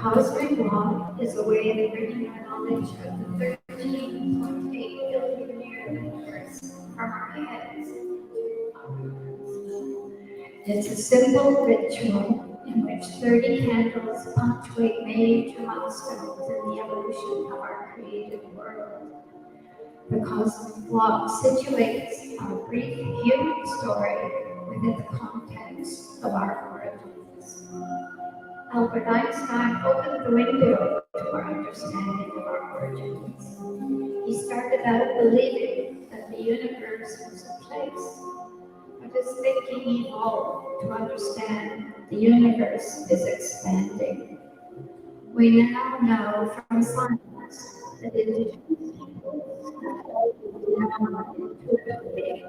cosmic law is a way of bringing our knowledge of the 13.8 billion year universe from our heads to our hearts. It's a simple ritual in which 30 candles punctuate major milestones in the evolution of our created world. The cosmic law situates our brief human story within the context of our origins. Albert Einstein opened the window to our understanding of our origins. He started out believing that the universe was a place, but his thinking evolved to understand the universe is expanding. We now know from science that indigenous peoples have always known intuitively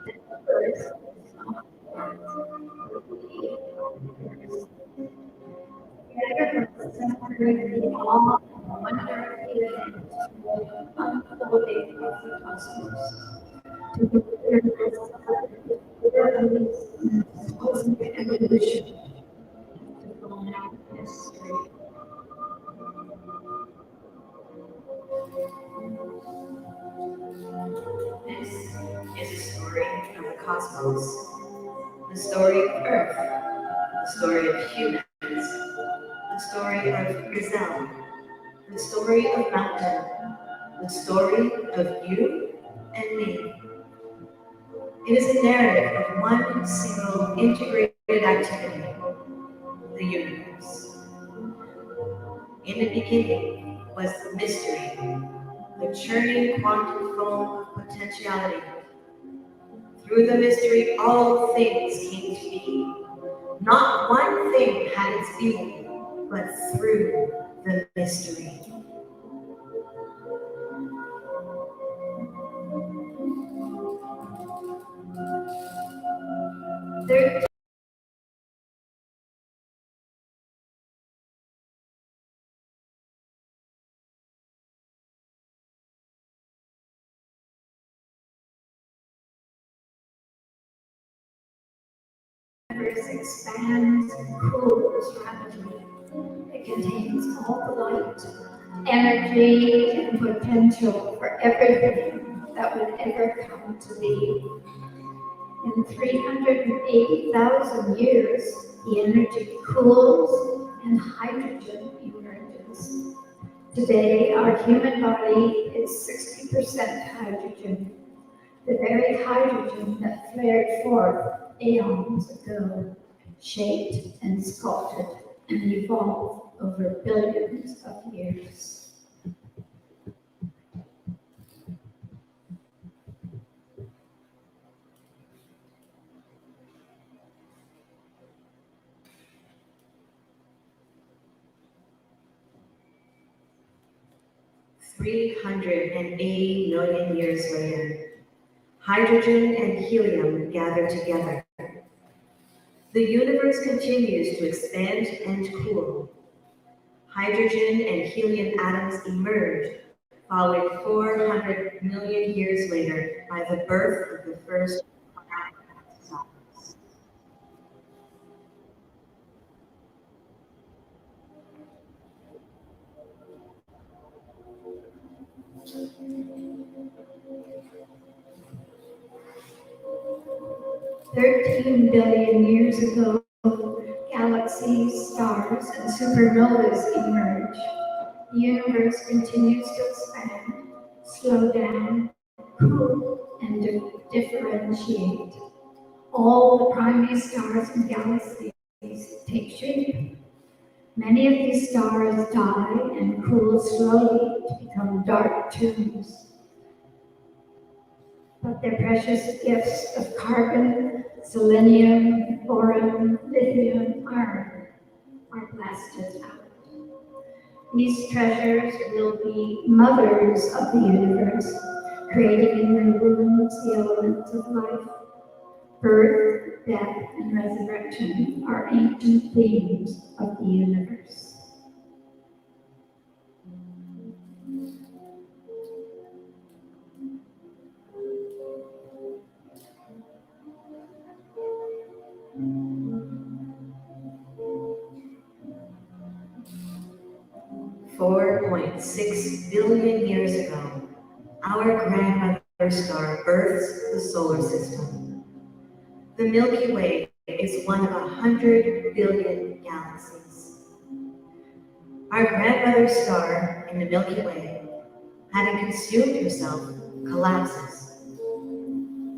that the earth is not flat, but we are the earth. Together with celebrating the awe and wonder of the event, the unfolding of the cosmos, to the universe and its cosmic evolution, to profound history. This is a story of the cosmos, the story of Earth, the story of humans, the story of gazelle, the story of mountain, the story of you and me. It is a narrative of one single integrated activity, the universe. In the beginning was the mystery, the churning quantum foam of potentiality. Through the mystery, all things came to be. Not one thing had its being, but through the mystery. There Universe expands and cools rapidly. It contains all the light, energy, and potential for everything that would ever come to be. In 380,000 years, the energy cools and hydrogen emerges. Today, our human body is 60% hydrogen, the very hydrogen that flared forth eons ago, shaped and sculpted and evolved over billions of years. 380 million years later, hydrogen and helium gather together. The universe continues to expand and cool. Hydrogen and helium atoms emerge, followed 400 million years later by the birth of the first stars. "13 billion years ago, galaxies, stars, and supernovas emerge. The universe continues to expand, slow down, cool, and differentiate. All the primary stars and galaxies take shape. Many of these stars die and cool slowly to become dark tombs. But their precious gifts of carbon, selenium, boron, lithium, iron are blasted out. These treasures will be mothers of the universe, creating in their wombs the elements of life. Birth, death, and resurrection are ancient themes of the universe. 4.6 billion years ago, our grandmother star births the solar system. The Milky Way is one of 100 billion galaxies. Our grandmother star in the Milky Way, having consumed herself, collapses.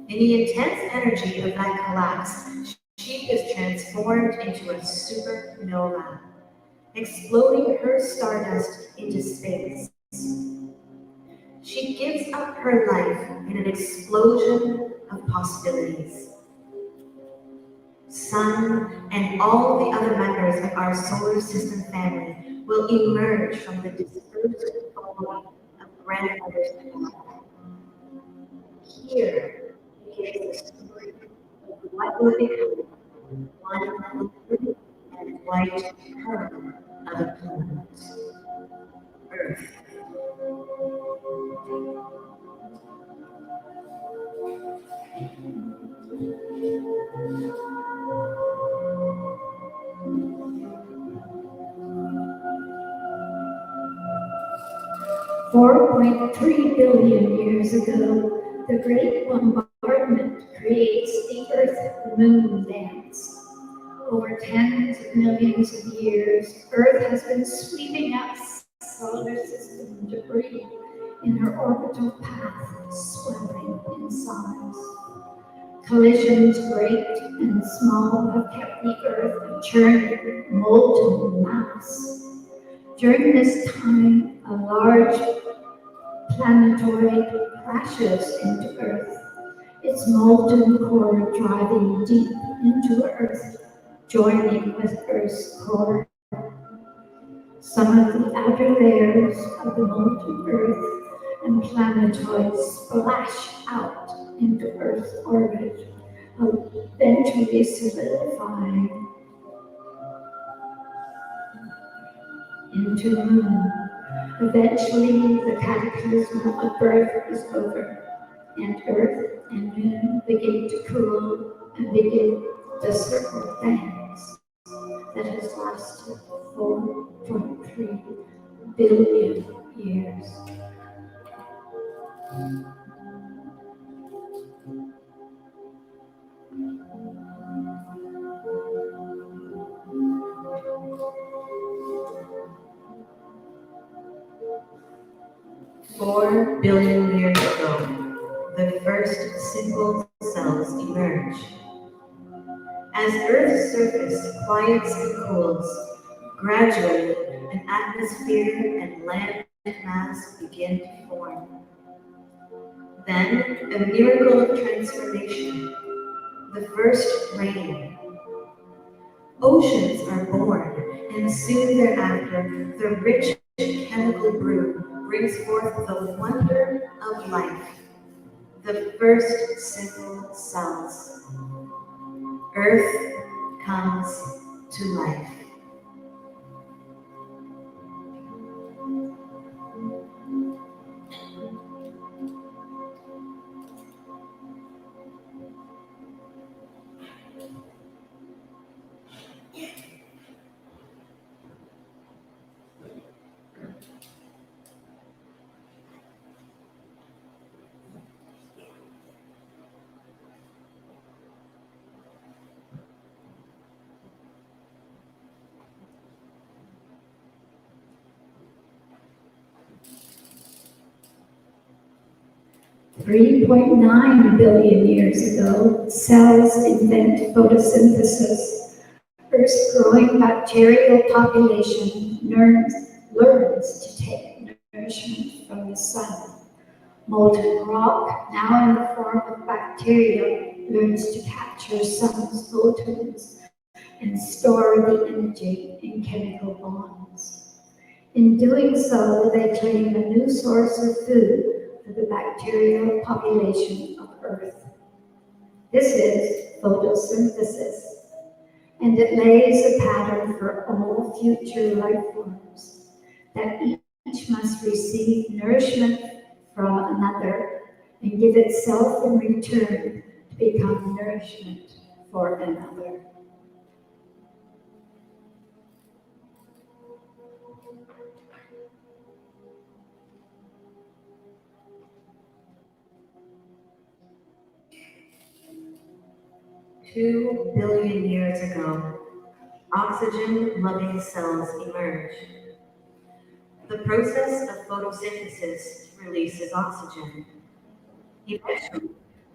In the intense energy of that collapse, she is transformed into a supernova, exploding her stardust into space. She gives up her life in an explosion of possibilities. Sun and all the other members of our solar system family will emerge from the dispersed body of grandmother's star. Here begins the story of what will become one liquid and white pearl of a planet, Earth. 4.3 billion years ago, the Great Bombardment creates the Earth-Moon dance. Over tens of millions of years, Earth has been sweeping up solar system debris in her orbital path, swelling in size. Collisions, great and small, have kept the Earth a churning, molten mass. During this time, a large planetoid crashes into Earth, its molten core driving deep into Earth, joining with Earth's core. Some of the outer layers of the molten Earth and planetoids splash out into Earth's orbit, eventually solidifying into the Moon. Eventually, the cataclysm of birth is over, and Earth and Moon begin to cool and begin the circle dance that has lasted 4.3 billion years. Four billion years ago, the first simple cells emerge. As Earth's surface quiets and cools, gradually an atmosphere and land mass begin to form. Then, a miracle of transformation, the first rain. Oceans are born, and soon thereafter, the rich chemical brew brings forth the wonder of life, the first simple cells. Earth comes to life. Three 3.9 billion years ago, cells invent photosynthesis. Earth's growing bacterial population learns to take nourishment from the sun. Molten rock, now in the form of bacteria, learns to capture sun's photons and store the energy in chemical bonds. In doing so, they claim a new source of food for the bacterial population of Earth. This is photosynthesis, and it lays a pattern for all future life forms, that each must receive nourishment from another and give itself in return to become nourishment for another. 2 billion years ago, oxygen-loving cells emerge. The process of photosynthesis releases oxygen. Eventually,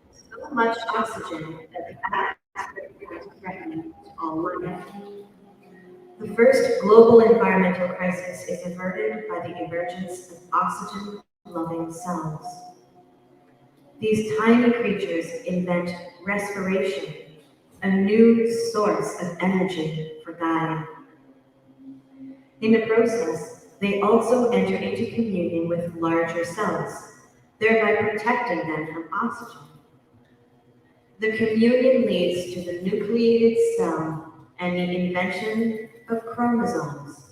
so much oxygen that the atmosphere becomes threatening to all life. The first global environmental crisis is averted by the emergence of oxygen-loving cells. These tiny creatures invent respiration, a new source of energy for Gaia. In the process, they also enter into communion with larger cells, thereby protecting them from oxygen. The communion leads to the nucleated cell and the invention of chromosomes,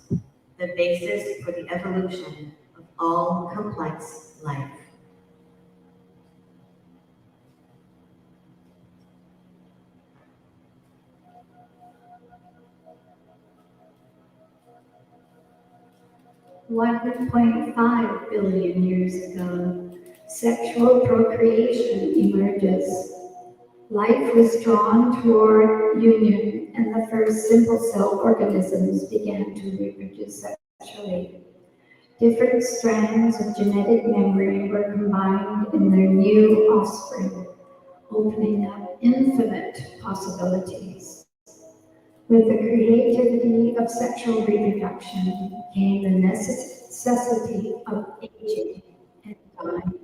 the basis for the evolution of all complex life. $1.5 billion years ago, sexual procreation emerges. Life was drawn toward union, and the first simple cell organisms began to reproduce sexually. Different strands of genetic memory were combined in their new offspring, opening up infinite possibilities. With the creativity of sexual reproduction came the necessity of aging and dying.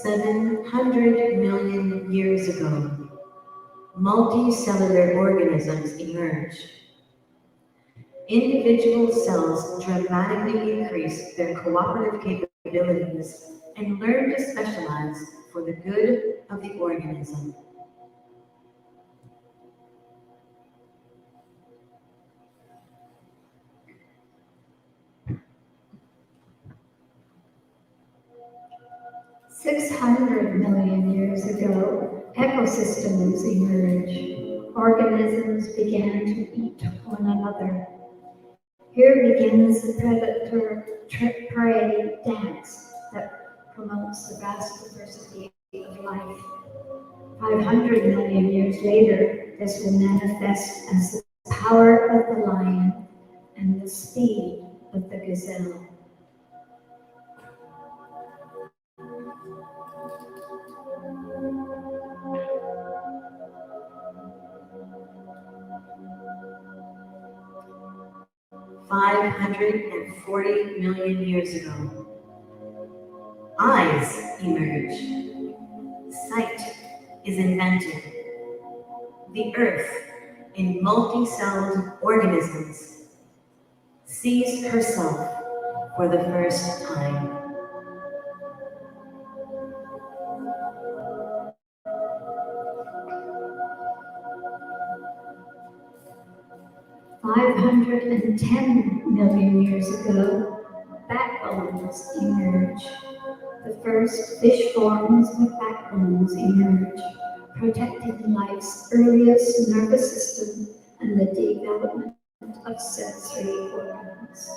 700 million years ago, multicellular organisms emerge. Individual cells dramatically increase their cooperative capabilities and learn to specialize for the good of the organism. $600 million years ago, ecosystems emerged. Organisms began to eat one another. Here begins the predator-prey dance that promotes the vast diversity of life. 500 million years later, this will manifest as the power of the lion and the speed of the gazelle. $540 million years ago, eyes emerge. Sight is invented. The earth, in multi-celled organisms, sees herself for the first time. 510 million years ago, backbones emerge. The first fish forms with backbones emerge, protecting life's earliest nervous system and the development of sensory organs.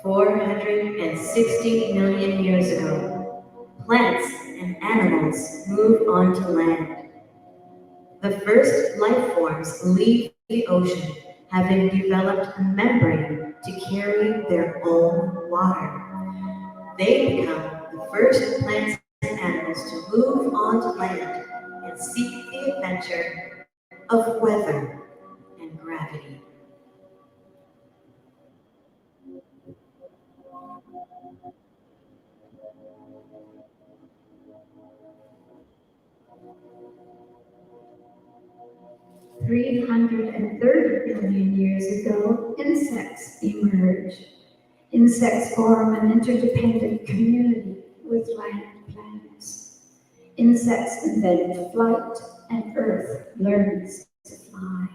$460 million years ago, plants and animals move onto land. The first life forms leave the ocean, having developed a membrane to carry their own water. They become the first plants and animals to move onto land and seek the adventure of weather and gravity. $330 billion years ago, insects emerge. Insects form an interdependent community with land plants. Insects invent flight, and Earth learns to fly.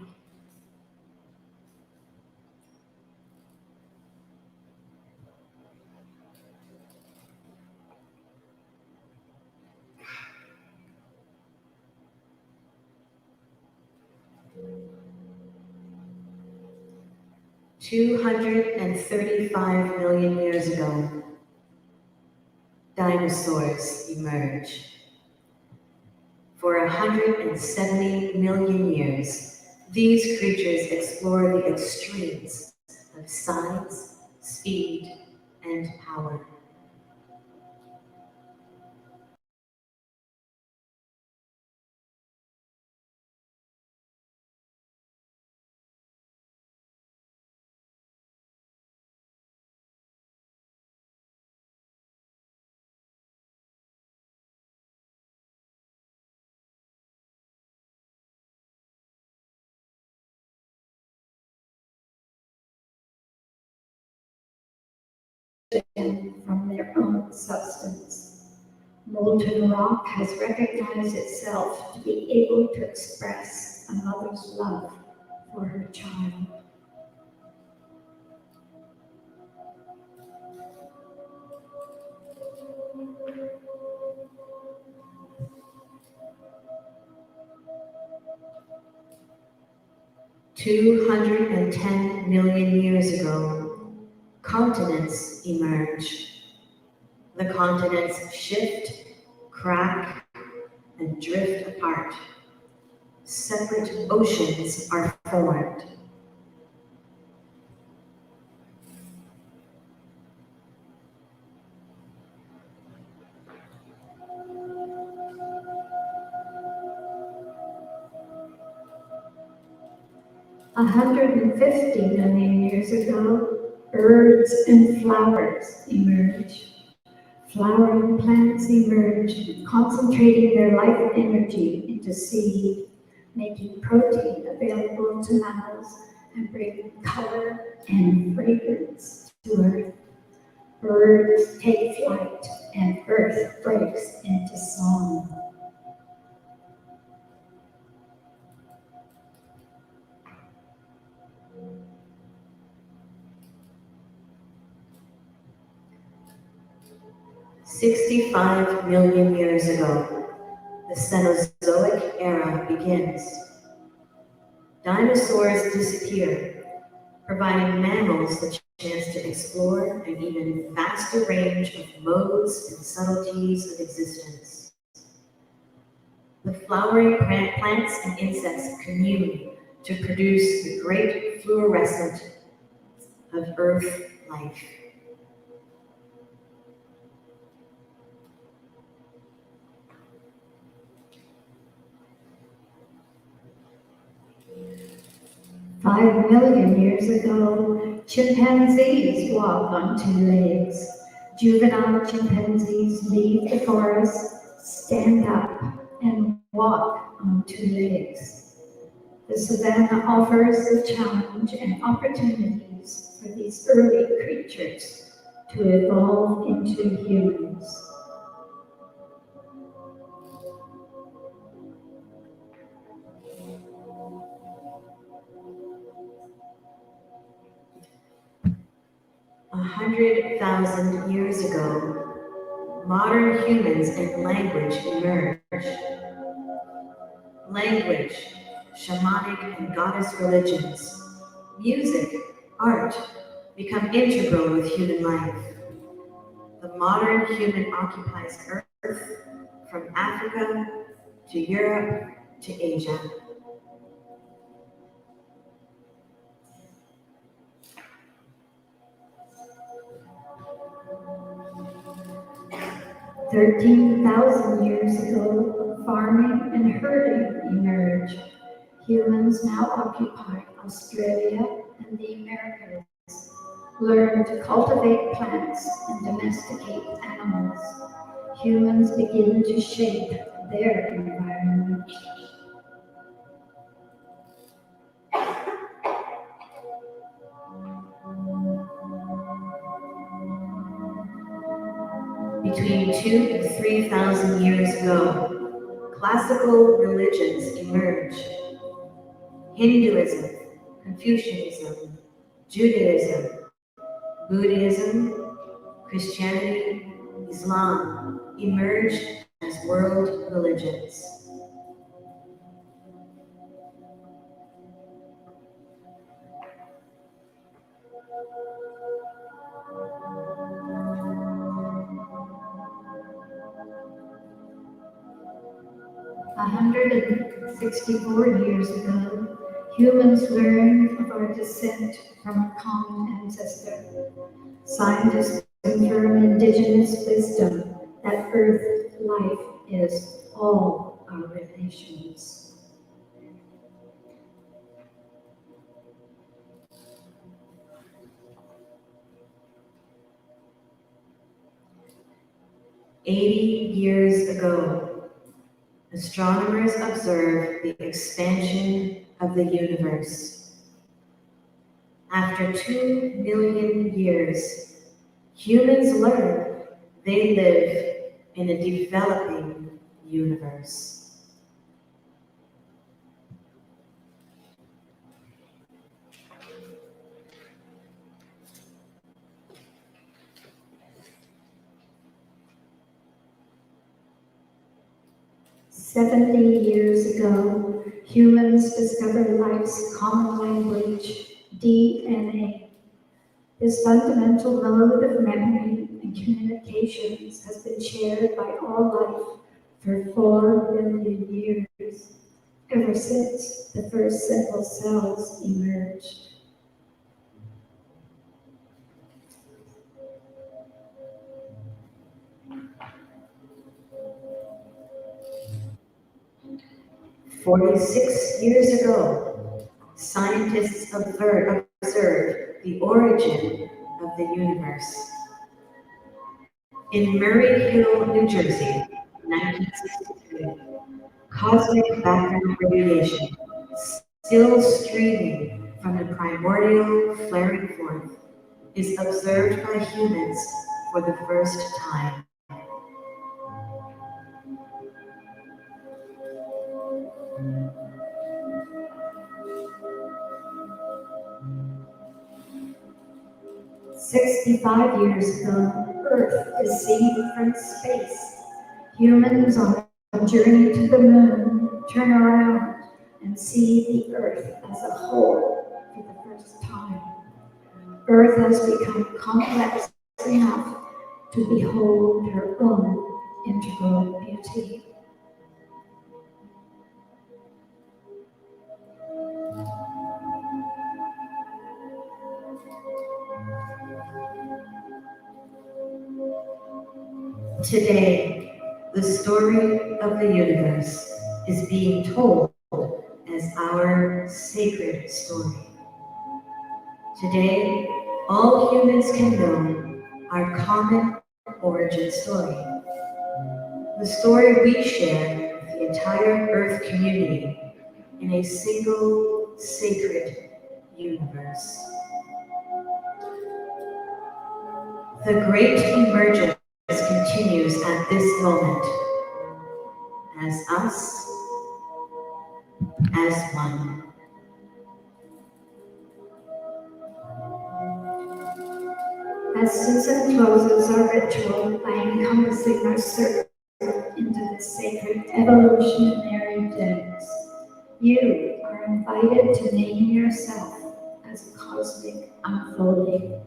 235 million years ago, dinosaurs emerge. For 170 million years, these creatures explore the extremes of size, speed, and power. From their own substance. Molten rock has recognized itself to be able to express a mother's love for her child. $210 million years ago, continents emerge. The continents shift, crack, and drift apart. Separate oceans are formed. $150 million years ago, birds and flowers emerge. Flowering plants emerge, concentrating their life energy into seed, making protein available to mammals, and bringing color and fragrance to earth. Birds take flight, and earth breaks into song. $65 million years ago, the Cenozoic era begins. Dinosaurs disappear, providing mammals the chance to explore an even vaster range of modes and subtleties of existence. The flowering plants and insects commune to produce the great fluorescent of Earth life. $5 million years ago, chimpanzees walk on two legs. Juvenile chimpanzees leave the forest, stand up, and walk on two legs. The savannah offers the challenge and opportunities for these early creatures to evolve into humans. A 100,000 years ago, modern humans and language emerged. Language, shamanic and goddess religions, music, art become integral with human life. The modern human occupies Earth from Africa to Europe to Asia. $13,000 years ago, farming and herding emerged. Humans now occupy Australia and the Americas, learn to cultivate plants and domesticate animals. Humans begin to shape their environment. Between 2,000 and 3,000 years ago, classical religions emerged. Hinduism, Confucianism, Judaism, Buddhism, Christianity, Islam emerged as world religions. 164 years ago, humans learned of our descent from a common ancestor. Scientists confirm indigenous wisdom that Earth life is all our relations. "80 years ago, astronomers observed the expansion of the universe. After 2 million years, humans learned they live in a developing universe. 70 years ago, humans discovered life's common language, DNA. This fundamental mode of memory and communications has been shared by all life for 4 billion years, ever since the first simple cells emerged. "46 years ago, scientists observed the origin of the universe. In Murray Hill, New Jersey, 1963, cosmic background radiation, still streaming from the primordial flaring forth, is observed by humans for the first time. "65 years ago, Earth is seen from space. Humans on a journey to the moon turn around and see the Earth as a whole for the first time. Earth has become complex enough to behold her own integral beauty. Today, the story of the universe is being told as our sacred story. Today, all humans can know our common origin story. The story we share with the entire Earth community in a single sacred universe. The great emergence continues at this moment as us, as one. As Susan closes our ritual by encompassing our circle into the sacred evolutionary dance, you are invited to name yourself as a cosmic unfolding.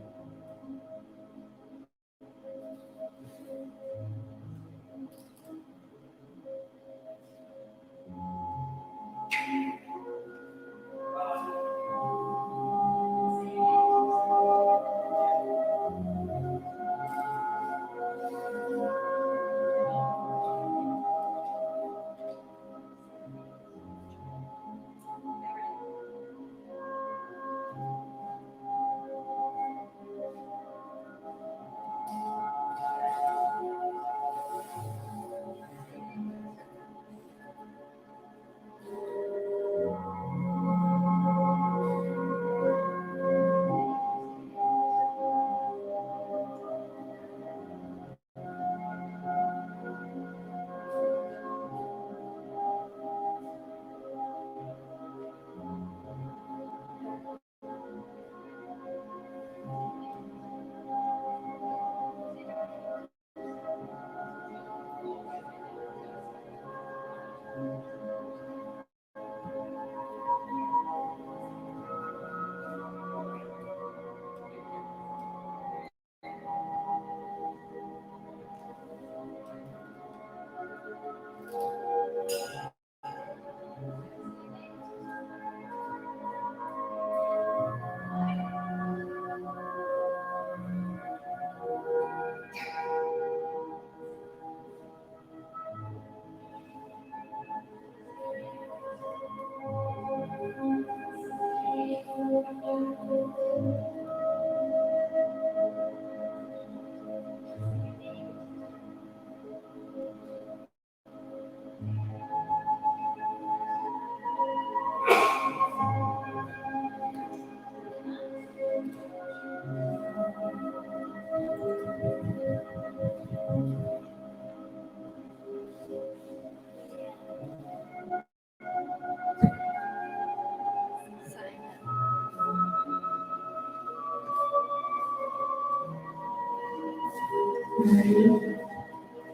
Marie.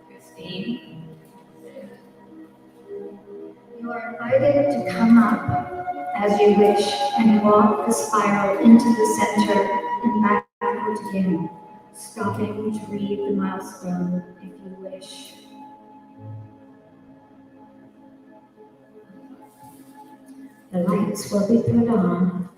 Christine. You are invited to come up as you wish and walk the spiral into the center and back out again, stopping to read the milestone if you wish. The lights will be put on.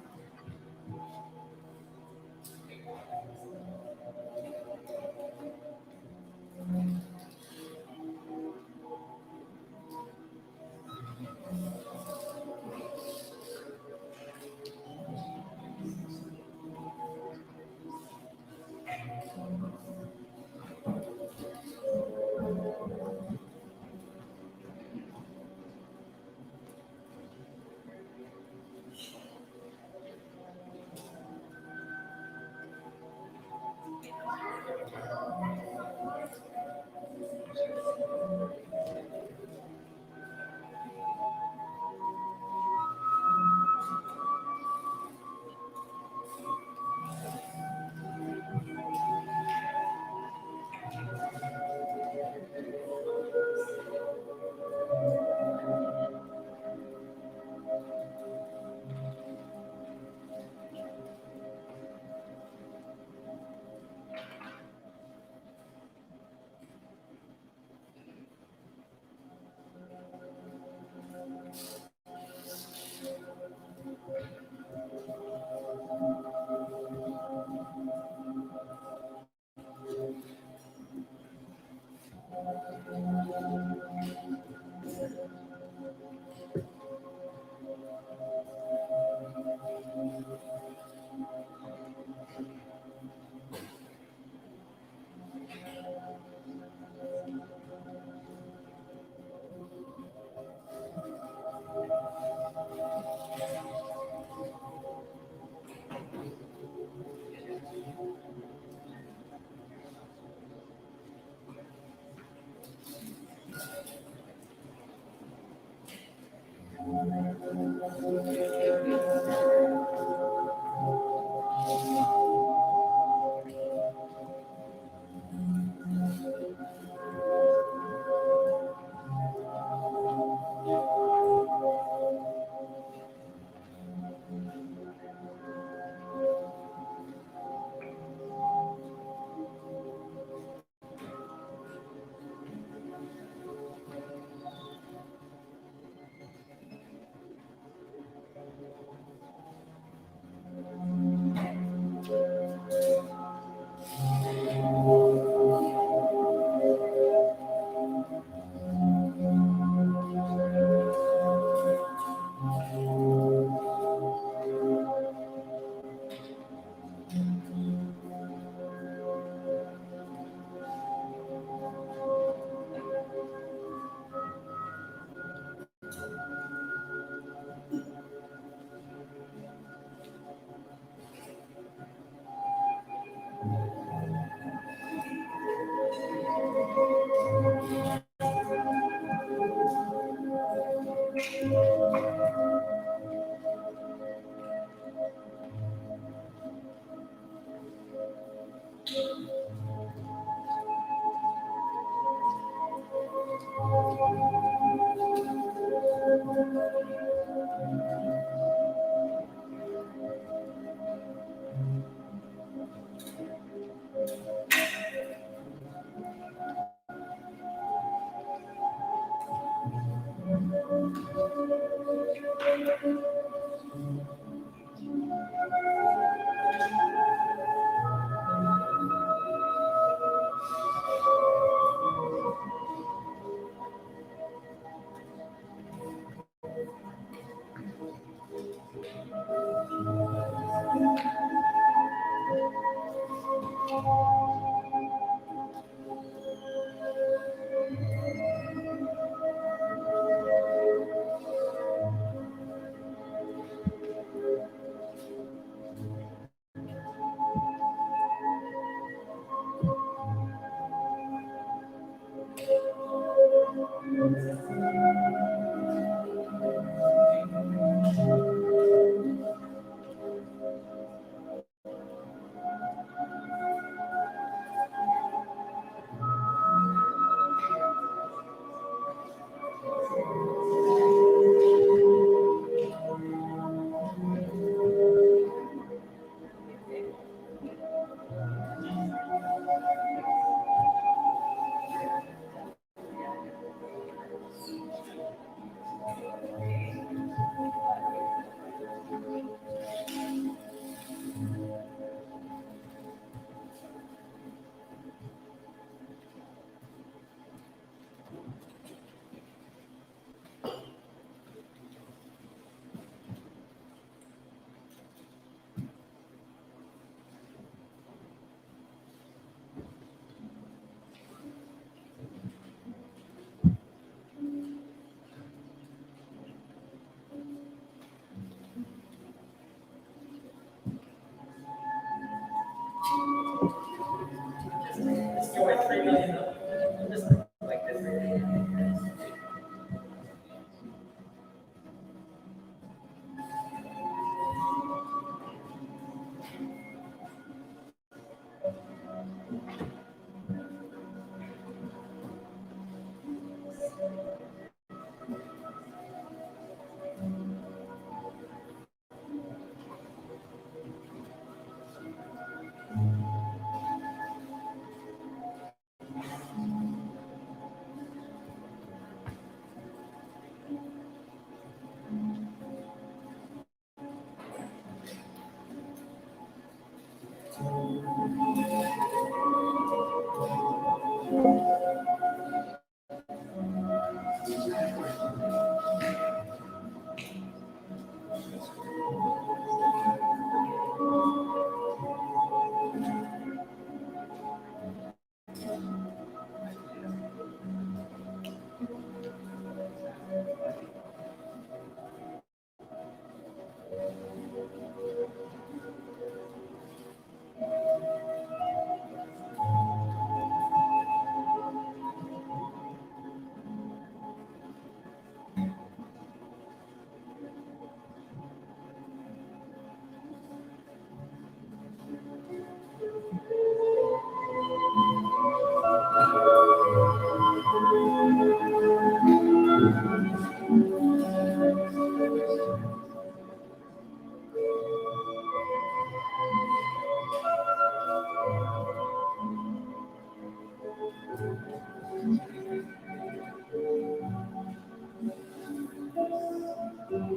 Thank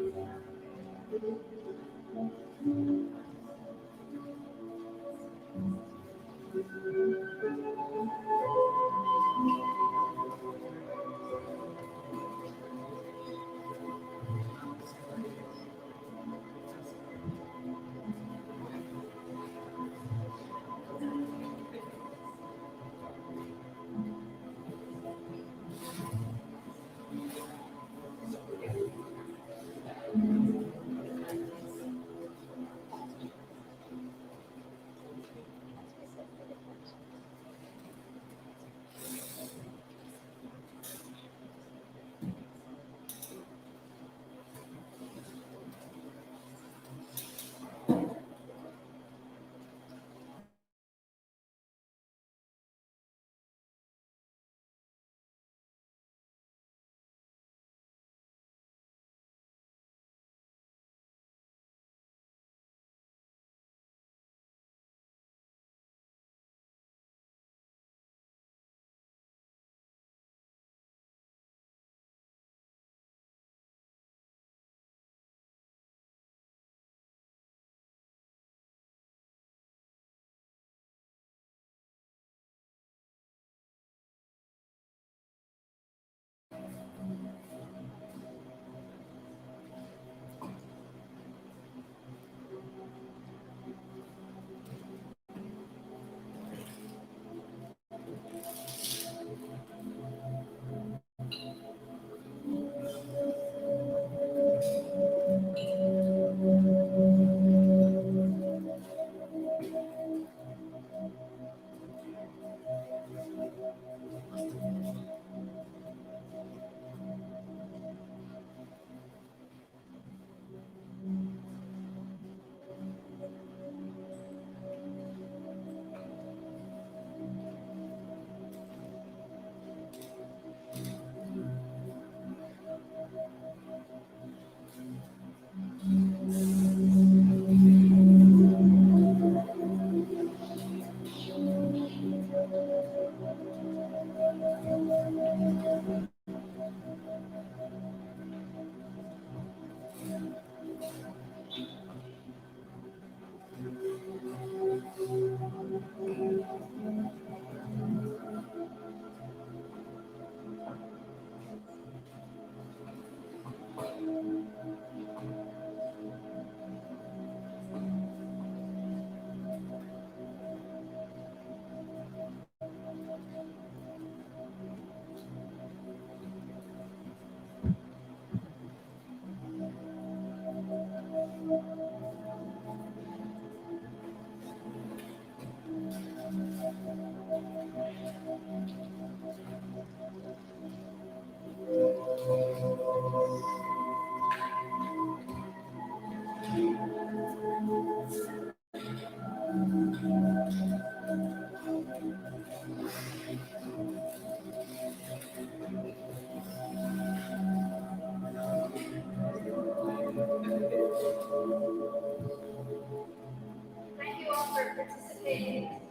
you all for participating.